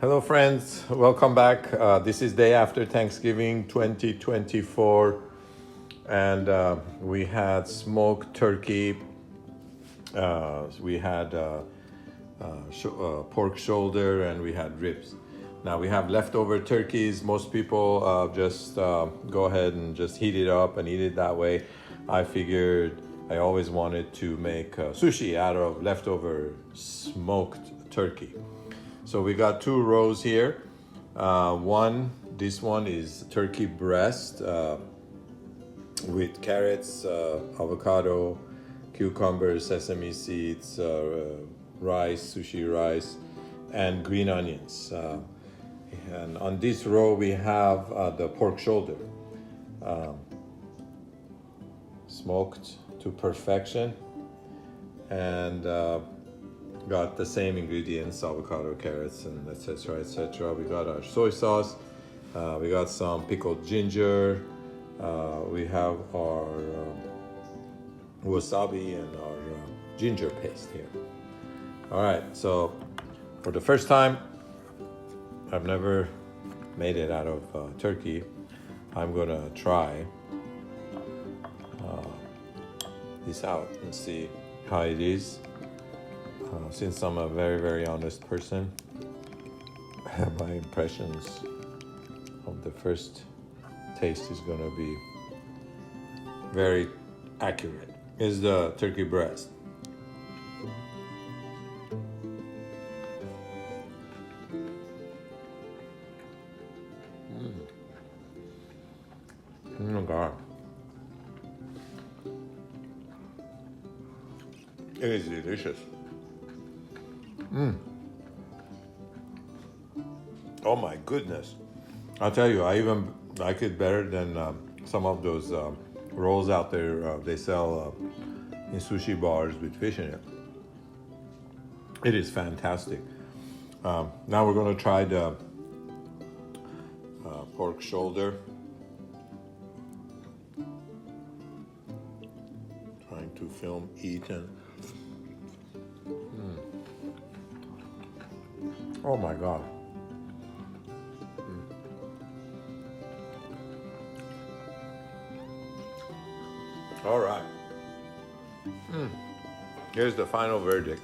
Hello friends, welcome back. This is day after Thanksgiving 2024 and we had smoked turkey, we had pork shoulder, and we had ribs. Now we have leftover turkeys. Most people just go ahead and just heat it up and eat it that way. I figured I always wanted to make sushi out of leftover smoked turkey. So we got two rows here. This one is turkey breast with carrots, avocado, cucumbers, sesame seeds, rice, sushi rice, and green onions. And on this row we have the pork shoulder, smoked to perfection, and got the same ingredients: avocado, carrots, and etc., etc. We got our soy sauce, we got some pickled ginger, we have our wasabi and our ginger paste here. All right, so for the first time, I've never made it out of turkey. I'm gonna try this out and see how it is. Since I'm a very, very honest person, my impressions of the first taste is gonna be very accurate. Is the turkey breast. Oh God. It is delicious. Oh my goodness. I'll tell you, I even like it better than some of those rolls out there they sell in sushi bars with fish in it. It is fantastic. Now we're going to try the pork shoulder. Trying to film eating. Oh my God. All right. Here's the final verdict.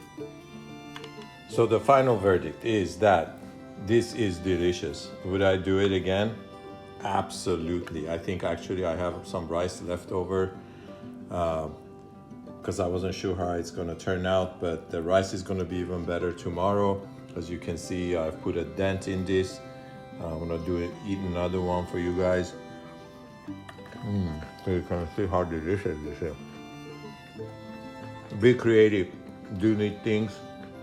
So the final verdict is that this is delicious. Would I do it again? Absolutely. I think actually I have some rice left over because I wasn't sure how it's going to turn out, but the rice is going to be even better tomorrow. As you can see, I've put a dent in this. I'm going to eat another one for you guys. So you can see how delicious this is. Be creative. Do neat things.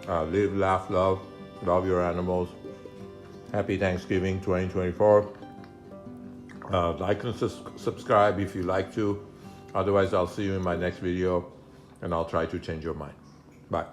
Live, laugh, love. Love your animals. Happy Thanksgiving 2024. Like and subscribe if you like to. Otherwise, I'll see you in my next video, and I'll try to change your mind. Bye.